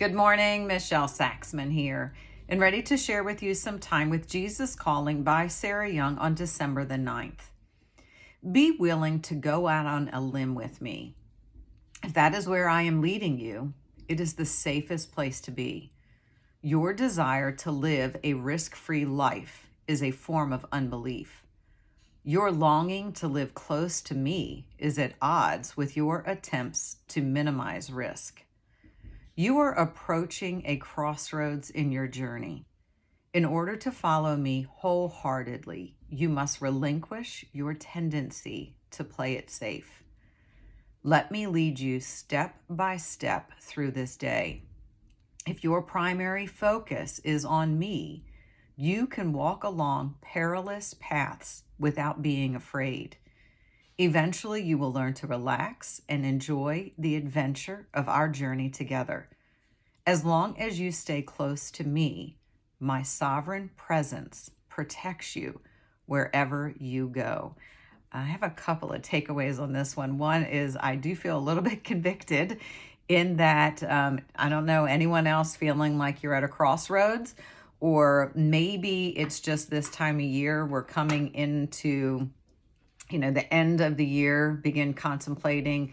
Good morning, Michelle Saxman here, and ready to share with you some time with Jesus Calling by Sarah Young on December the 9th. Be willing to go out on a limb with me. If that is where I am leading you, it is the safest place to be. Your desire to live a risk-free life is a form of unbelief. Your longing to live close to me is at odds with your attempts to minimize risk. You are approaching a crossroads in your journey. In order to follow me wholeheartedly, you must relinquish your tendency to play it safe. Let me lead you step by step through this day. If your primary focus is on me, you can walk along perilous paths without being afraid. Eventually, you will learn to relax and enjoy the adventure of our journey together. As long as you stay close to me, my sovereign presence protects you wherever you go. I have a couple of takeaways on this one. One is I do feel a little bit convicted in that I don't know anyone else feeling like you're at a crossroads, or maybe it's just this time of year we're coming into the end of the year, begin contemplating.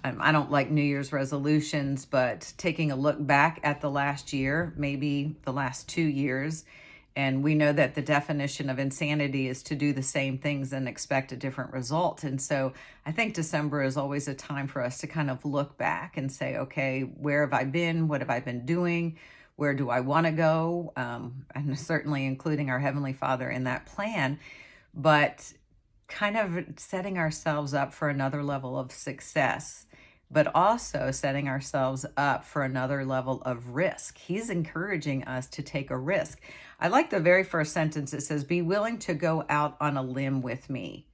I don't like New Year's resolutions, but taking a look back at the last year, maybe the last 2 years, and we know that the definition of insanity is to do the same things and expect a different result. And so I think December is always a time for us to kind of look back and say, okay, where have I been? What have I been doing? Where do I want to go? And certainly including our Heavenly Father in that plan. But kind of setting ourselves up for another level of success, but also setting ourselves up for another level of risk. He's encouraging us to take a risk. I like the very first sentence. It says, be willing to go out on a limb with me.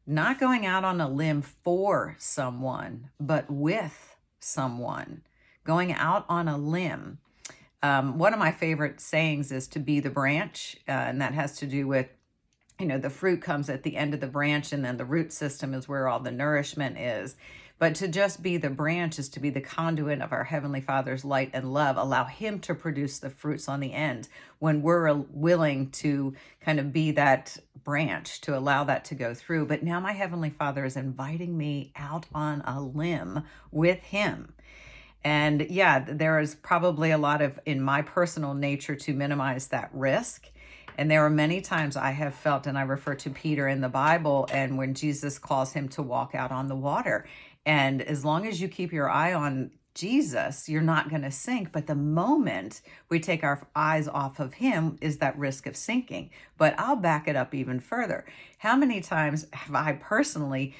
Not going out on a limb for someone, but with someone. Going out on a limb. One of my favorite sayings is to be the branch, and that has to do with the fruit comes at the end of the branch, and then the root system is where all the nourishment is. But to just be the branch is to be the conduit of our Heavenly Father's light and love. Allow Him to produce the fruits on the end when we're willing to kind of be that branch, to allow that to go through. But now my Heavenly Father is inviting me out on a limb with Him. And yeah, there is probably a lot of, in my personal nature, to minimize that risk. And there are many times I have felt, and I refer to Peter in the Bible, and when Jesus calls him to walk out on the water. And as long as you keep your eye on Jesus, you're not going to sink. But the moment we take our eyes off of Him is that risk of sinking. But I'll back it up even further. How many times have I personally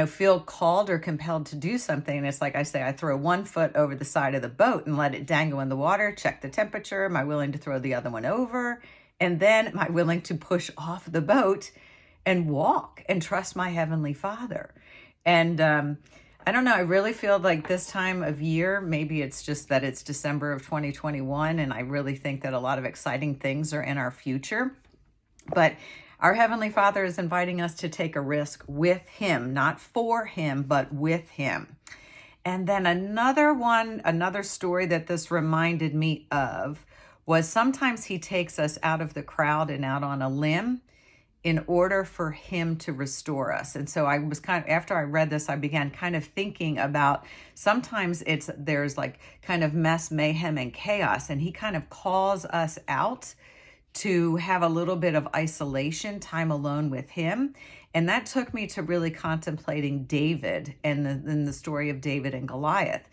feel called or compelled to do something? And it's like I say, I throw one foot over the side of the boat and let it dangle in the water, check the temperature. Am I willing to throw the other one over? And then am I willing to push off the boat and walk and trust my Heavenly Father? And I don't know, I really feel like this time of year, maybe it's just that it's December of 2021, and I really think that a lot of exciting things are in our future. But our Heavenly Father is inviting us to take a risk with Him, not for Him, but with Him. And then another story that this reminded me of was sometimes He takes us out of the crowd and out on a limb in order for Him to restore us. And so I was after I read this, I began kind of thinking about sometimes there's like kind of mess, mayhem, and chaos, and He kind of calls us out to have a little bit of isolation, time alone with Him. And that took me to really contemplating David and the story of David and Goliath.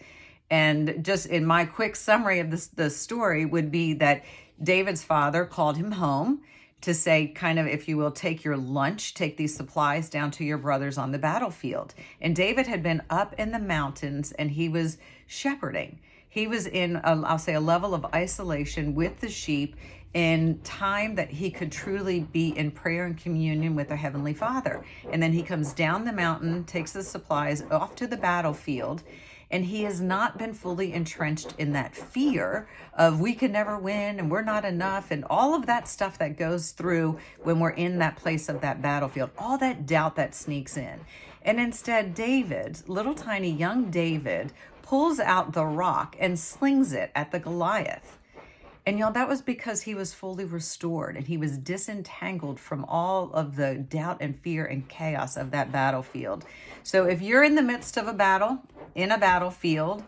And just in my quick summary of the story would be that David's father called him home to say, kind of, if you will, take your lunch, take these supplies down to your brothers on the battlefield. And David had been up in the mountains and he was shepherding. He was in, a level of isolation with the sheep in time that he could truly be in prayer and communion with the Heavenly Father. And then he comes down the mountain, takes the supplies off to the battlefield, and he has not been fully entrenched in that fear of we can never win and we're not enough and all of that stuff that goes through when we're in that place of that battlefield, all that doubt that sneaks in. And instead, David, little tiny young David, pulls out the rock and slings it at the Goliath. And y'all, that was because he was fully restored and he was disentangled from all of the doubt and fear and chaos of that battlefield. So if you're in the midst of a battle, in a battlefield,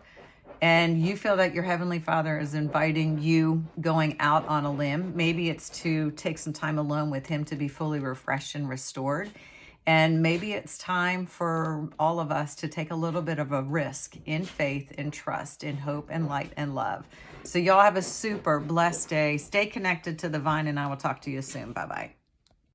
and you feel that your Heavenly Father is inviting you going out on a limb, maybe it's to take some time alone with Him to be fully refreshed and restored. And maybe it's time for all of us to take a little bit of a risk in faith, in trust, in hope, and light, and love. So y'all have a super blessed day. Stay connected to the vine, and I will talk to you soon. Bye-bye.